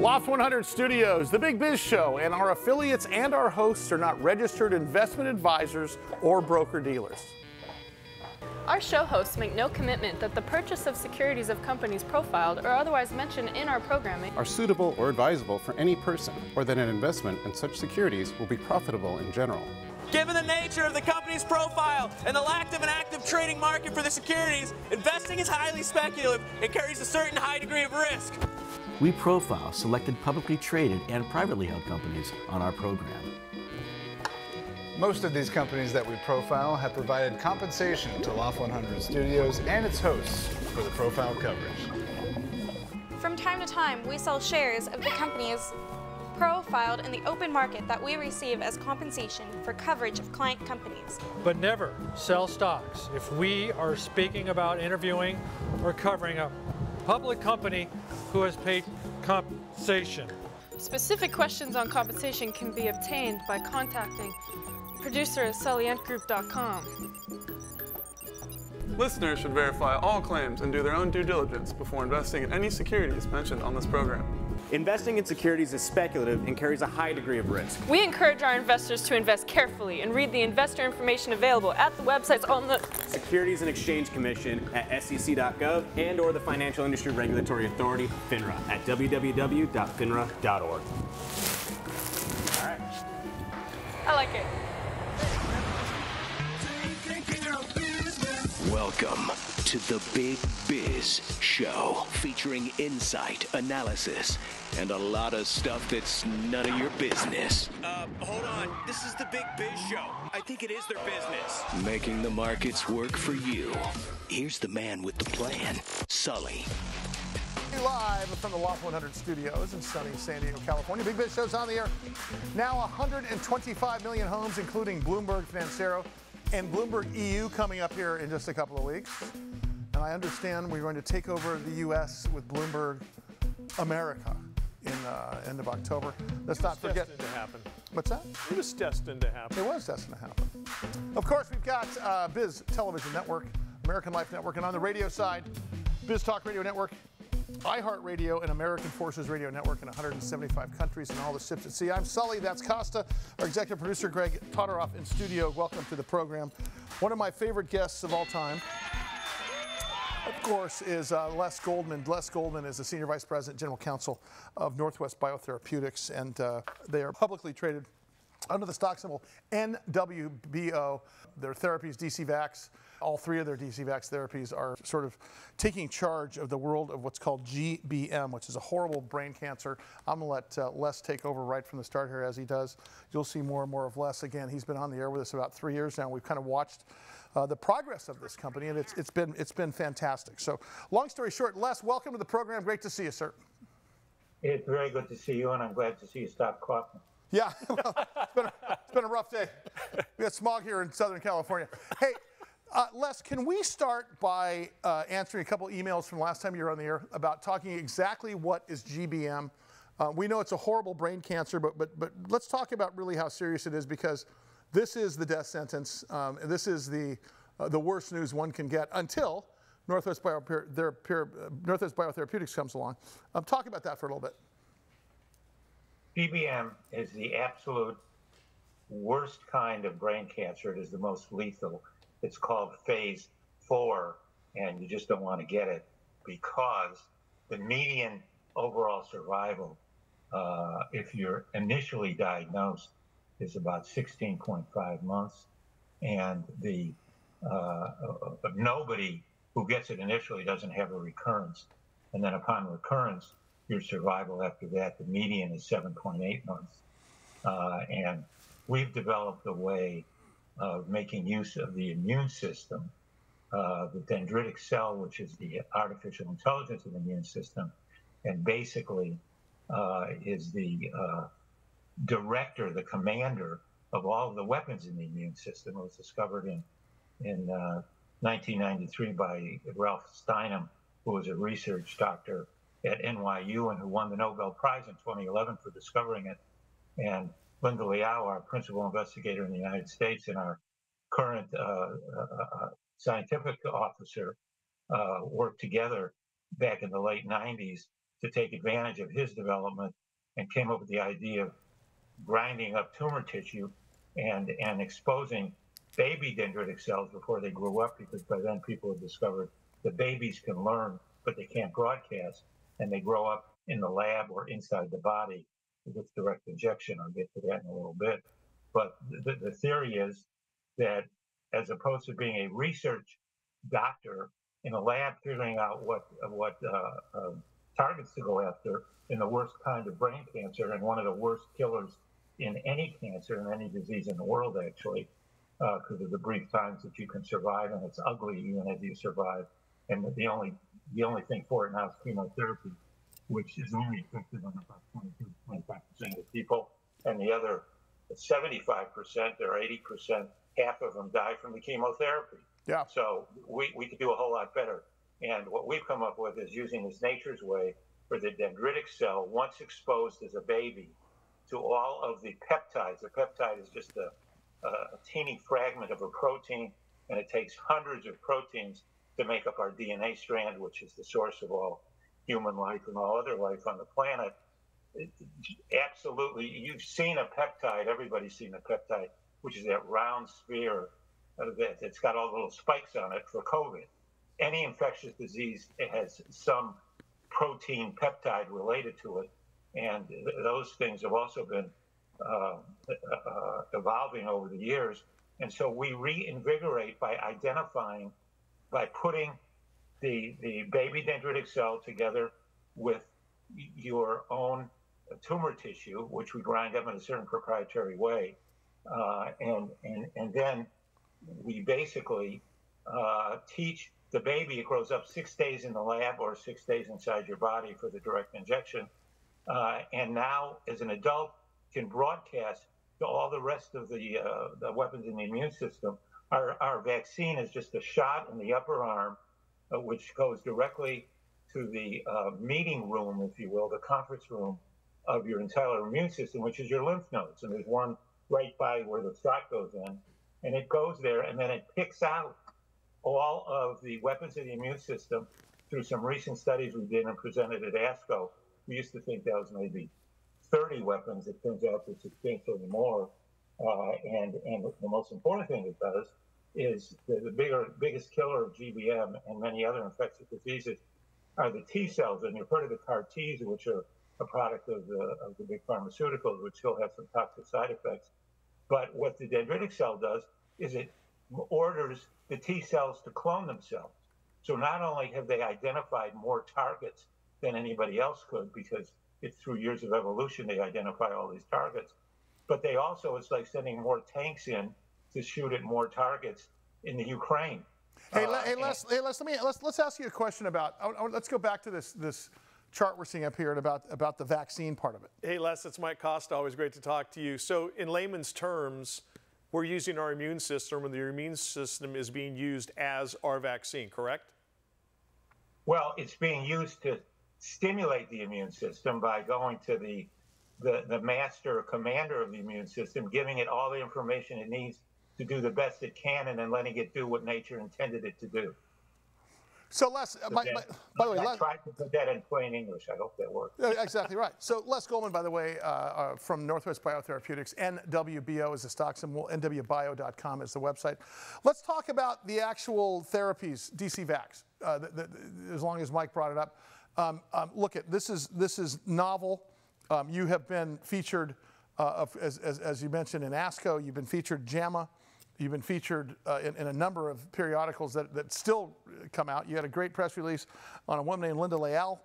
Loft 100 Studios, the Big Biz Show, and our affiliates and our hosts are not registered investment advisors or broker-dealers. Our show hosts make no commitment that the purchase of securities of companies profiled or otherwise mentioned in our programming are suitable or advisable for any person, or that an investment in such securities will be profitable in general. Given the nature of the company's profile and the lack of an active trading market for the securities, investing is highly speculative and carries a certain high degree of risk. We profile selected publicly traded and privately held companies on our program. Most of these companies that we profile have provided compensation to Loft 100 Studios and its hosts for the profile coverage. From time to time, we sell shares of the companies profiled in the open market that we receive as compensation for coverage of client companies. But never sell stocks if we are speaking about interviewing or covering a public company who has paid compensation. Specific questions on compensation can be obtained by contacting producer at sullyandgroup.com. Listeners should verify all claims and do their own due diligence before investing in any securities mentioned on this program. Investing in securities is speculative and carries a high degree of risk. We encourage our investors to invest carefully and read the investor information available at the websites on the Securities and Exchange Commission at sec.gov and or the Financial Industry Regulatory Authority, FINRA, at www.finra.org. All right. I like it. Welcome to the Big Biz Show, featuring insight, analysis, and a lot of stuff that's none of your business. Hold on. This is the Big Biz Show. I think it is their business. Making the markets work for you. Here's the man with the plan, Sully. Live from the Loft 100 Studios in sunny San Diego, California. Big Biz Show's on the air. Now 125 million homes, including Bloomberg Financiero and Bloomberg EU coming up here in just a couple of weeks. And I understand we're going to take over the U.S. with Bloomberg America in end of October. Let's not forget. Destined to happen. What's that? It was destined to happen. It was destined to happen. Of course, we've got Biz Television Network, American Life Network, and on the radio side, Biz Talk Radio Network, iHeartRadio, and American Forces Radio Network in 175 countries and all the ships at sea. I'm Sully, that's Costa. Our executive producer, Greg Todoroff, in studio. Welcome to the program. One of my favorite guests of all time, of course, is Les Goldman. Les Goldman is the Senior Vice President, General Counsel of Northwest Biotherapeutics, and they are publicly traded under the stock symbol NWBO. Their therapies, DC Vax, all three of their DC Vax therapies are sort of taking charge of the world of what's called GBM, which is a horrible brain cancer. I'm going to let Les take over right from the start here as he does. You'll see more and more of Les. Again, he's been on the air with us about 3 years now. We've kind of watched the progress of this company, and it's been fantastic. So long story short, Les, welcome to the program. Great to see you, sir. It's very good to see you, and I'm glad to see you stop coughing. Yeah, well, it's been a rough day. We got smog here in Southern California. Hey, Les, can we start by answering a couple emails from last time you were on the air about talking exactly what is GBM? We know it's a horrible brain cancer, but let's talk about really how serious it is, because this is the death sentence. This is the worst news one can get until Northwest Biotherapeutics comes along. Talk about that for a little bit. GBM is the absolute worst kind of brain cancer. It is the most lethal. It's called phase 4, and you just don't want to get it because the median overall survival, if you're initially diagnosed, is about 16.5 months. And nobody who gets it initially doesn't have a recurrence. And then upon recurrence, your survival after that, the median is 7.8 months. And we've developed a way of making use of the immune system, the dendritic cell, which is the artificial intelligence of the immune system, and basically is the director, the commander of all of the weapons in the immune system. It was discovered in 1993 by Ralph Steinem, who was a research doctor at NYU and who won the Nobel Prize in 2011 for discovering it. And Linda Liao, our principal investigator in the United States and our current scientific officer, worked together back in the late 90s to take advantage of his development and came up with the idea of grinding up tumor tissue and exposing baby dendritic cells before they grew up, because by then people have discovered that babies can learn, but they can't broadcast, and they grow up in the lab or inside the body with direct injection. I'll get to that in a little bit. But the theory is that as opposed to being a research doctor in a lab figuring out what targets to go after in the worst kind of brain cancer and one of the worst killers in any cancer, in any disease in the world, actually, because of the brief times that you can survive, and it's ugly even as you survive. And the only thing for it now is chemotherapy, which is only effective on about 25% of people, and the other 75% or 80%, half of them die from the chemotherapy. Yeah. So we could do a whole lot better. And what we've come up with is using this nature's way for the dendritic cell, once exposed as a baby, to all of the peptides. The peptide is just a teeny fragment of a protein, and it takes hundreds of proteins to make up our DNA strand, which is the source of all human life and all other life on the planet. Absolutely. You've seen a peptide. Everybody's seen a peptide, which is that round sphere that's got all the little spikes on it for COVID. Any infectious disease has some protein peptide related to it. And those things have also been evolving over the years. And so we reinvigorate by identifying, by putting the baby dendritic cell together with your own tumor tissue, which we grind up in a certain proprietary way. And then we basically teach the baby, it grows up 6 days in the lab or 6 days inside your body for the direct injection. And now, as an adult, can broadcast to all the rest of the weapons in the immune system. Our vaccine is just a shot in the upper arm, which goes directly to the meeting room, if you will, the conference room of your entire immune system, which is your lymph nodes. And there's one right by where the shot goes in. And it goes there, and then it picks out all of the weapons of the immune system through some recent studies we did and presented at ASCO. We used to think that was maybe 30 weapons. It turns out it's substantially more. And the most important thing it does is the biggest killer of GBM and many other infectious diseases are the T cells. And you've heard of the CAR Ts, which are a product of the big pharmaceuticals, which still have some toxic side effects. But what the dendritic cell does is it orders the T cells to clone themselves. So not only have they identified more targets than anybody else could, because it's through years of evolution they identify all these targets, but they also, it's like sending more tanks in to shoot at more targets in the Ukraine. Hey, Les, let's ask you a question about. Let's go back to this chart we're seeing up here about the vaccine part of it. Hey, Les, it's Mike Costa. Always great to talk to you. So, in layman's terms, we're using our immune system, and the immune system is being used as our vaccine, correct? Well, it's being used to stimulate the immune system by going to the master or commander of the immune system, giving it all the information it needs to do the best it can, and then letting it do what nature intended it to do. So Les, by the way, I tried to put that in plain English. I hope that worked. Exactly right. So Les Goldman, by the way, from Northwest Biotherapeutics, NWBO is the stock symbol, nwbio.com is the website. Let's talk about the actual therapies, DC Vax, as long as Mike brought it up. Look, this is novel. You have been featured, as you mentioned, in ASCO. You've been featured JAMA. You've been featured in a number of periodicals that still come out. You had a great press release on a woman named Linda Leal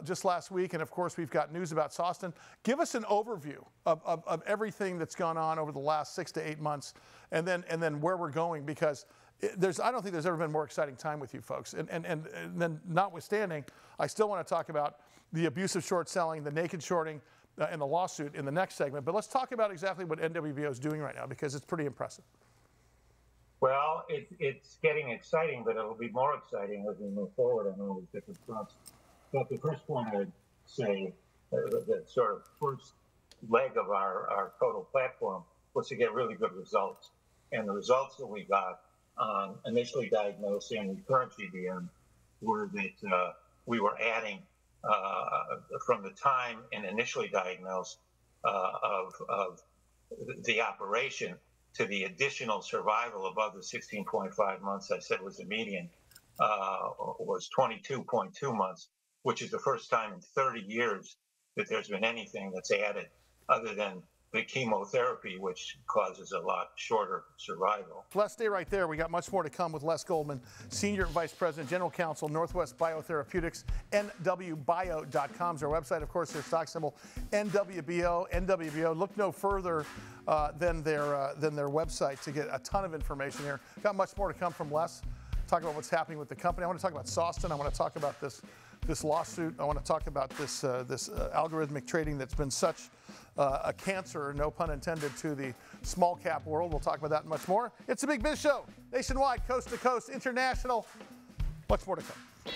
just last week, and of course we've got news about Sawston. Give us an overview of everything that's gone on over the last 6 to 8 months, and then where we're going, because I don't think there's ever been a more exciting time with you folks. And then notwithstanding, I still want to talk about the abusive short selling, the naked shorting, and the lawsuit in the next segment. But let's talk about exactly what NWBO is doing right now, because it's pretty impressive. Well, it's getting exciting, but it'll be more exciting as we move forward on all these different fronts. But the first point I'd say, the sort of first leg of our total platform, was to get really good results. And the results that we got on initially diagnosing recurrent GBM were that we were adding from the time and initially diagnosed of the operation to the additional survival above the 16.5 months I said was the median was 22.2 months, which is the first time in 30 years that there's been anything that's added other than the chemotherapy, which causes a lot shorter survival. Les, stay right there. We got much more to come with Les Goldman, Senior Vice President, General Counsel, Northwest Biotherapeutics. NWBio.com is our website. Of course, their stock symbol, NWBO. NWBO. Look no further than their website to get a ton of information here. Got much more to come from Les. Talk about what's happening with the company. I want to talk about Sawston. I want to talk about this lawsuit. I want to talk about this algorithmic trading that's been such a cancer, no pun intended, to the small cap world. We'll talk about that and much more. It's a Big Biz Show, nationwide, coast to coast, international. Much more to come.